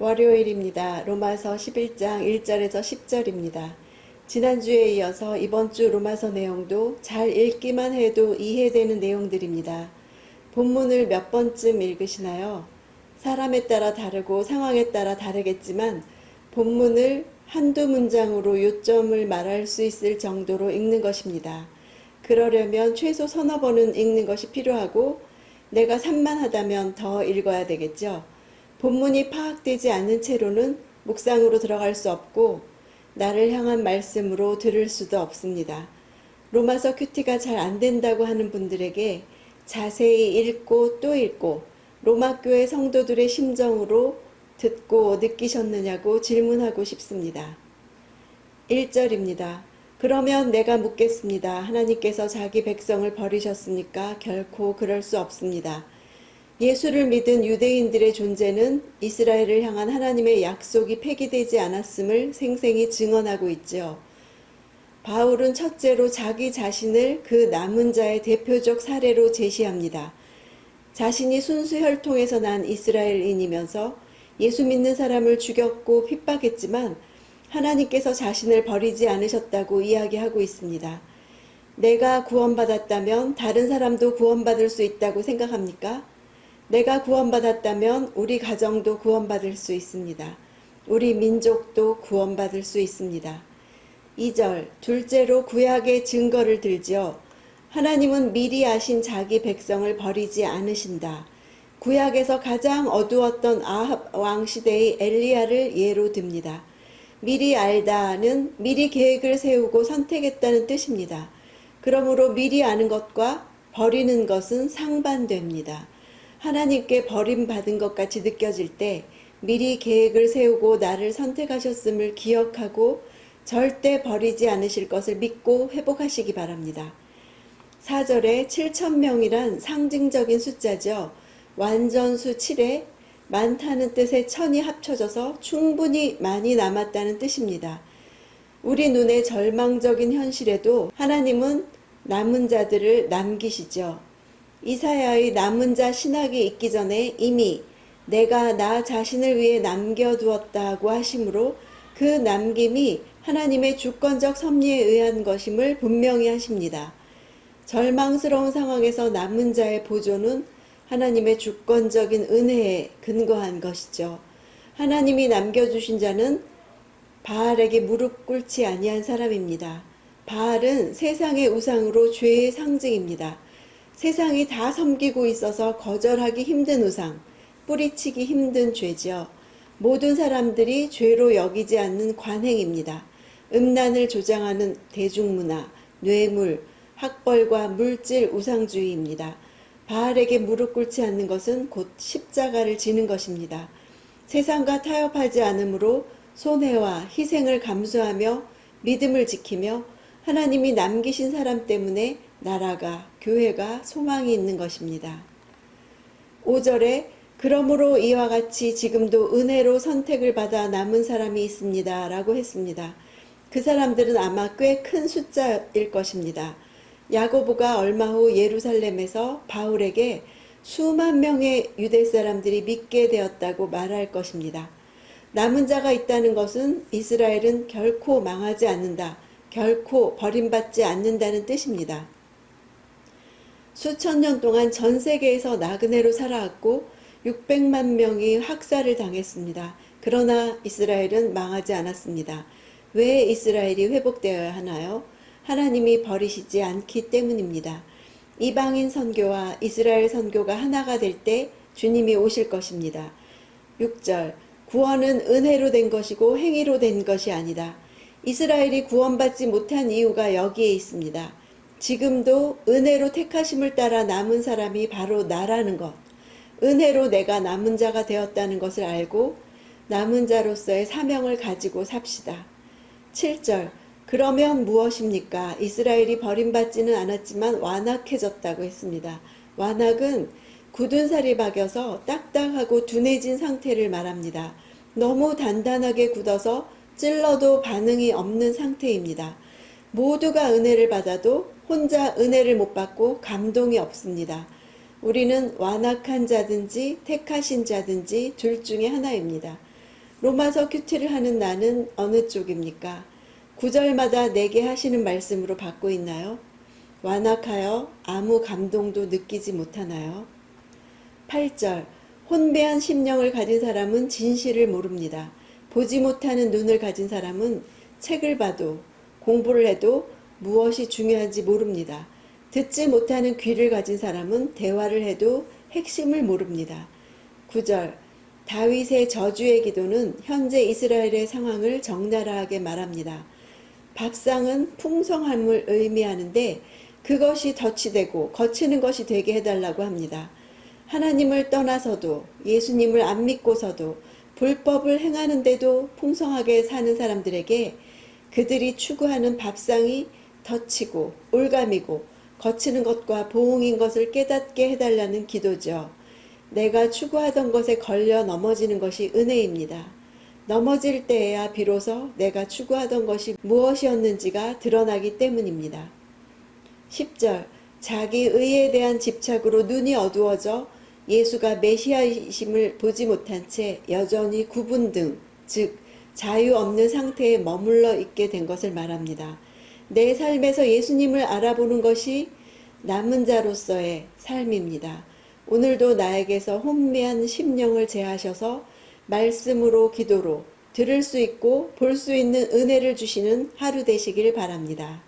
월요일입니다. 로마서 11장 1절에서 10절입니다. 지난주에 이어서 이번 주 로마서 내용도 잘 읽기만 해도 이해되는 내용들입니다. 본문을 몇 번쯤 읽으시나요? 사람에 따라 다르고 상황에 따라 다르겠지만 본문을 한두 문장으로 요점을 말할 수 있을 정도로 읽는 것입니다. 그러려면 최소 서너 번은 읽는 것이 필요하고 내가 산만하다면 더 읽어야 되겠죠. 본문이 파악되지 않는 채로는 묵상으로 들어갈 수 없고 나를 향한 말씀으로 들을 수도 없습니다. 로마서 큐티가 잘 안 된다고 하는 분들에게 자세히 읽고 또 읽고 로마 교회 성도들의 심정으로 듣고 느끼셨느냐고 질문하고 싶습니다. 1절입니다. 그러면 내가 묻겠습니다. 하나님께서 자기 백성을 버리셨습니까? 결코 그럴 수 없습니다. 예수를 믿은 유대인들의 존재는 이스라엘을 향한 하나님의 약속이 폐기되지 않았음을 생생히 증언하고 있죠. 바울은 첫째로 자기 자신을 그 남은 자의 대표적 사례로 제시합니다. 자신이 순수 혈통에서 난 이스라엘인이면서 예수 믿는 사람을 죽였고 핍박했지만 하나님께서 자신을 버리지 않으셨다고 이야기하고 있습니다. 내가 구원받았다면 다른 사람도 구원받을 수 있다고 생각합니까? 내가 구원받았다면 우리 가정도 구원받을 수 있습니다. 우리 민족도 구원받을 수 있습니다. 2절, 둘째로 구약의 증거를 들지요. 하나님은 미리 아신 자기 백성을 버리지 않으신다. 구약에서 가장 어두웠던 아합 왕 시대의 엘리야를 예로 듭니다. 미리 알다는 미리 계획을 세우고 선택했다는 뜻입니다. 그러므로 미리 아는 것과 버리는 것은 상반됩니다. 하나님께 버림받은 것 같이 느껴질 때 미리 계획을 세우고 나를 선택하셨음을 기억하고 절대 버리지 않으실 것을 믿고 회복하시기 바랍니다. 4절에 7,000명이란 상징적인 숫자죠. 완전수 7에 많다는 뜻의 천이 합쳐져서 충분히 많이 남았다는 뜻입니다. 우리 눈에 절망적인 현실에도 하나님은 남은 자들을 남기시죠. 이사야의 남은 자 신학이 있기 전에 이미 내가 나 자신을 위해 남겨두었다고 하심으로 그 남김이 하나님의 주권적 섭리에 의한 것임을 분명히 하십니다. 절망스러운 상황에서 남은 자의 보존은 하나님의 주권적인 은혜에 근거한 것이죠. 하나님이 남겨주신 자는 바알에게 무릎 꿇지 아니한 사람입니다. 바알은 세상의 우상으로 죄의 상징입니다. 세상이 다 섬기고 있어서 거절하기 힘든 우상, 뿌리치기 힘든 죄지요. 모든 사람들이 죄로 여기지 않는 관행입니다. 음란을 조장하는 대중문화, 뇌물, 학벌과 물질 우상주의입니다. 바알에게 무릎 꿇지 않는 것은 곧 십자가를 지는 것입니다. 세상과 타협하지 않으므로 손해와 희생을 감수하며 믿음을 지키며 하나님이 남기신 사람 때문에 나라가, 교회가 소망이 있는 것입니다. 5절에 그러므로 이와 같이 지금도 은혜로 선택을 받아 남은 사람이 있습니다. 라고 했습니다. 그 사람들은 아마 꽤 큰 숫자일 것입니다. 야고보가 얼마 후 예루살렘에서 바울에게 수만 명의 유대 사람들이 믿게 되었다고 말할 것입니다. 남은 자가 있다는 것은 이스라엘은 결코 망하지 않는다. 결코 버림받지 않는다는 뜻입니다. 수천 년 동안 전 세계에서 나그네로 살아왔고 600만 명이 학살을 당했습니다. 그러나 이스라엘은 망하지 않았습니다. 왜 이스라엘이 회복되어야 하나요? 하나님이 버리시지 않기 때문입니다. 이방인 선교와 이스라엘 선교가 하나가 될 때 주님이 오실 것입니다. 6절, 구원은 은혜로 된 것이고 행위로 된 것이 아니다. 이스라엘이 구원받지 못한 이유가 여기에 있습니다. 지금도 은혜로 택하심을 따라 남은 사람이 바로 나라는 것, 은혜로 내가 남은 자가 되었다는 것을 알고 남은 자로서의 사명을 가지고 삽시다. 7절, 그러면 무엇입니까? 이스라엘이 버림받지는 않았지만 완악해졌다고 했습니다. 완악은 굳은 살이 박여서 딱딱하고 둔해진 상태를 말합니다. 너무 단단하게 굳어서 찔러도 반응이 없는 상태입니다. 모두가 은혜를 받아도 혼자 은혜를 못 받고 감동이 없습니다. 우리는 완악한 자든지 택하신 자든지 둘 중에 하나입니다. 로마서 큐티를 하는 나는 어느 쪽입니까? 구절마다 내게 하시는 말씀으로 받고 있나요? 완악하여 아무 감동도 느끼지 못하나요? 8절 혼배한 심령을 가진 사람은 진실을 모릅니다. 보지 못하는 눈을 가진 사람은 책을 봐도 공부를 해도 무엇이 중요한지 모릅니다. 듣지 못하는 귀를 가진 사람은 대화를 해도 핵심을 모릅니다. 9절 다윗의 저주의 기도는 현재 이스라엘의 상황을 적나라하게 말합니다. 밥상은 풍성함을 의미하는데 그것이 덫이 되고 거치는 것이 되게 해달라고 합니다. 하나님을 떠나서도 예수님을 안 믿고서도 불법을 행하는데도 풍성하게 사는 사람들에게 그들이 추구하는 밥상이 덫이고 올감이고 거치는 것과 보응인 것을 깨닫게 해달라는 기도죠. 내가 추구하던 것에 걸려 넘어지는 것이 은혜입니다. 넘어질 때에야 비로소 내가 추구하던 것이 무엇이었는지가 드러나기 때문입니다. 10절 자기 의에 대한 집착으로 눈이 어두워져 예수가 메시아이심을 보지 못한 채 여전히 구분등, 즉 자유 없는 상태에 머물러 있게 된 것을 말합니다. 내 삶에서 예수님을 알아보는 것이 남은 자로서의 삶입니다. 오늘도 나에게서 혼미한 심령을 제하셔서 말씀으로 기도로 들을 수 있고 볼 수 있는 은혜를 주시는 하루 되시길 바랍니다.